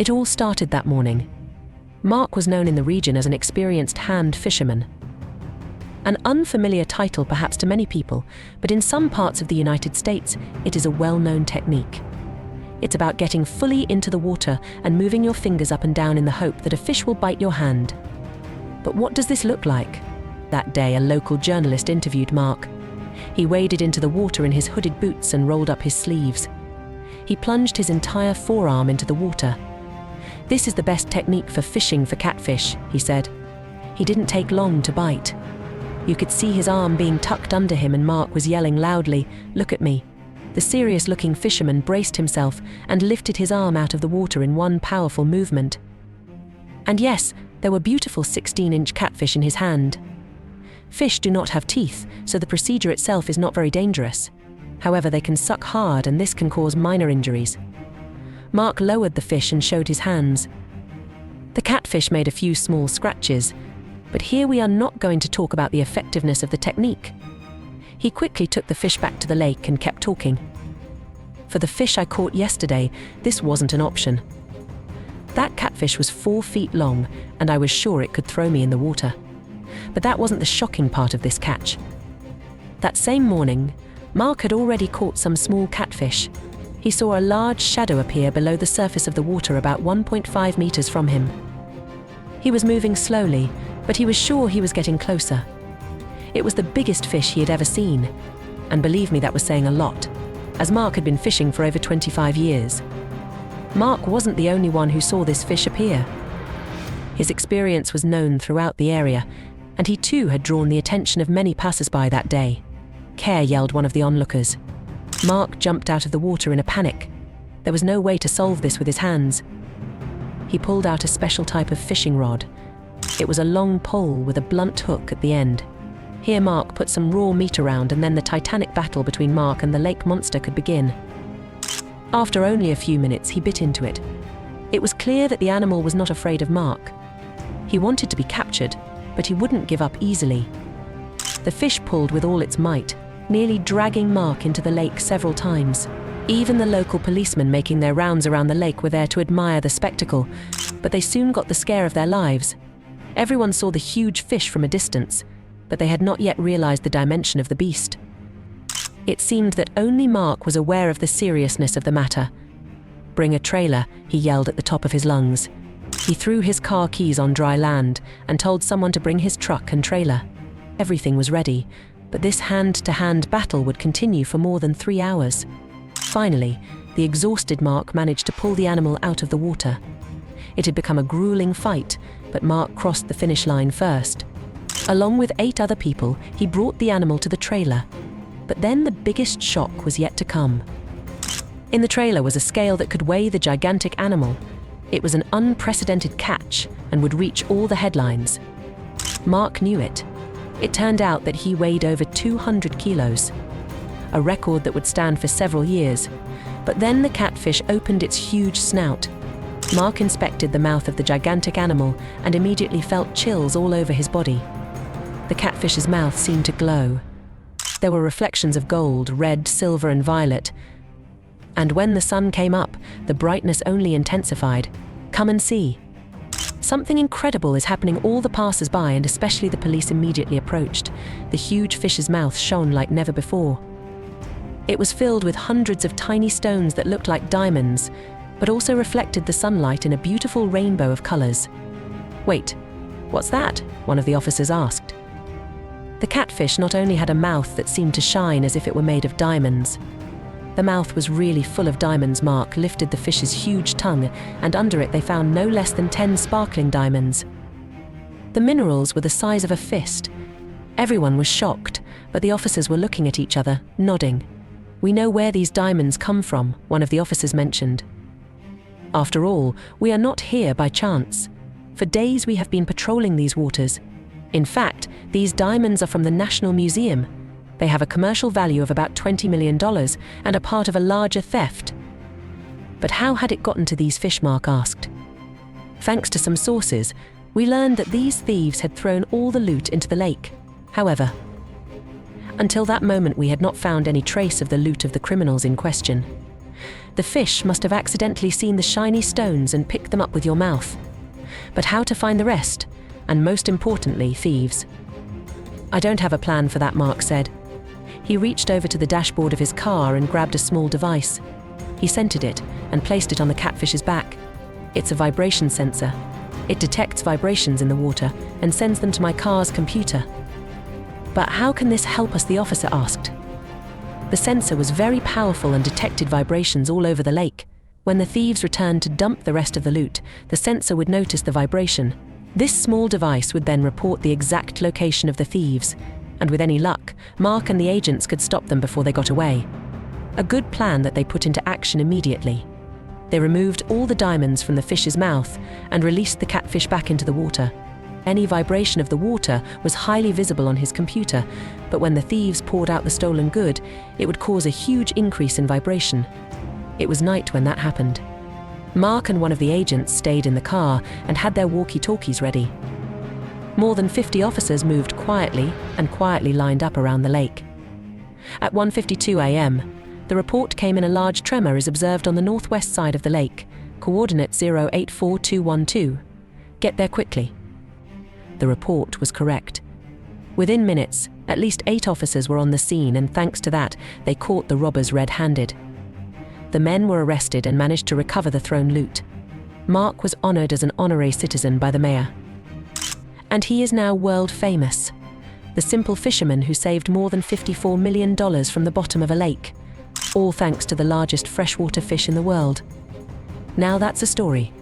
It all started that morning. Mark was known in the region as an experienced hand fisherman. An unfamiliar title perhaps to many people, but in some parts of the United States, it is a well-known technique. It's about getting fully into the water and moving your fingers up and down in the hope that a fish will bite your hand. But what does this look like? That day, a local journalist interviewed Mark. He waded into the water in his hooded boots and rolled up his sleeves. He plunged his entire forearm into the water. "This is the best technique for fishing for catfish," he said. He didn't take long to bite. You could see his arm being tucked under him and Mark was yelling loudly, "Look at me." The serious-looking fisherman braced himself and lifted his arm out of the water in one powerful movement. And yes, there were beautiful 16-inch catfish in his hand. Fish do not have teeth, so the procedure itself is not very dangerous. However, they can suck hard and this can cause minor injuries. Mark lowered the fish and showed his hands. The catfish made a few small scratches, but here we are not going to talk about the effectiveness of the technique. He quickly took the fish back to the lake and kept talking. "For the fish I caught yesterday, this wasn't an option. That catfish was 4 feet long, and I was sure it could throw me in the water. But that wasn't the shocking part of this catch. That same morning, Mark had already caught some small catfish. He saw a large shadow appear below the surface of the water about 1.5 meters from him. He was moving slowly, but he was sure he was getting closer. It was the biggest fish he had ever seen, and believe me, that was saying a lot, as Mark had been fishing for over 25 years. Mark wasn't the only one who saw this fish appear. His experience was known throughout the area, and he too had drawn the attention of many passers-by that day. "Care," yelled one of the onlookers. Mark jumped out of the water in a panic. There was no way to solve this with his hands. He pulled out a special type of fishing rod. It was a long pole with a blunt hook at the end. Here Mark put some raw meat around, and then the titanic battle between Mark and the lake monster could begin. After only a few minutes, he bit into it. It was clear that the animal was not afraid of Mark. He wanted to be captured, but he wouldn't give up easily. The fish pulled with all its might, nearly dragging Mark into the lake several times. Even the local policemen making their rounds around the lake were there to admire the spectacle, but they soon got the scare of their lives. Everyone saw the huge fish from a distance, but they had not yet realized the dimension of the beast. It seemed that only Mark was aware of the seriousness of the matter. "Bring a trailer," he yelled at the top of his lungs. He threw his car keys on dry land and told someone to bring his truck and trailer. Everything was ready, but this hand-to-hand battle would continue for more than 3 hours. Finally, the exhausted Mark managed to pull the animal out of the water. It had become a grueling fight, but Mark crossed the finish line first. Along with 8 other people, he brought the animal to the trailer. But then the biggest shock was yet to come. In the trailer was a scale that could weigh the gigantic animal. It was an unprecedented catch and would reach all the headlines. Mark knew it. It turned out that he weighed over 200 kilos, a record that would stand for several years. But then the catfish opened its huge snout. Mark inspected the mouth of the gigantic animal and immediately felt chills all over his body. The catfish's mouth seemed to glow. There were reflections of gold, red, silver, and violet. And when the sun came up, the brightness only intensified. "Come and see." "Something incredible is happening." All the passers-by and especially the police immediately approached. The huge fish's mouth shone like never before. It was filled with hundreds of tiny stones that looked like diamonds, but also reflected the sunlight in a beautiful rainbow of colors. "Wait, what's that?" one of the officers asked. The catfish not only had a mouth that seemed to shine as if it were made of diamonds. The mouth was really full of diamonds. Mark lifted the fish's huge tongue, and under it they found no less than 10 sparkling diamonds. The minerals were the size of a fist. Everyone was shocked, but the officers were looking at each other, nodding. "We know where these diamonds come from," one of the officers mentioned. "After all, we are not here by chance. For days we have been patrolling these waters. In fact, these diamonds are from the National Museum. They have a commercial value of about $20 million and are part of a larger theft." "But how had it gotten to these fish?" Mark asked. "Thanks to some sources, we learned that these thieves had thrown all the loot into the lake. However, until that moment we had not found any trace of the loot of the criminals in question. The fish must have accidentally seen the shiny stones and picked them up with your mouth. But how to find the rest? And most importantly, thieves. I don't have a plan for that, Mark said. He reached over to the dashboard of his car and grabbed a small device. He centered it and placed it on the catfish's back. It's a vibration sensor. It detects vibrations in the water and sends them to my car's computer. But how can this help us? The officer asked. The sensor was very powerful and detected vibrations all over the lake. When the thieves returned to dump the rest of the loot, the sensor would notice the vibration. This small device would then report the exact location of the thieves, and with any luck, Mark and the agents could stop them before they got away. A good plan that they put into action immediately. They removed all the diamonds from the fish's mouth and released the catfish back into the water. Any vibration of the water was highly visible on his computer, but when the thieves poured out the stolen good, it would cause a huge increase in vibration. It was night when that happened. Mark and one of the agents stayed in the car and had their walkie-talkies ready. More than 50 officers moved quietly lined up around the lake. At 1:52 a.m., the report came in: a large tremor is observed on the northwest side of the lake, coordinate 084212. Get there quickly. The report was correct. Within minutes, at least 8 officers were on the scene, and thanks to that, they caught the robbers red-handed. The men were arrested and managed to recover the thrown loot. Mark was honored as an honorary citizen by the mayor. And he is now world famous. The simple fisherman who saved more than $54 million from the bottom of a lake. All thanks to the largest freshwater fish in the world. Now that's a story.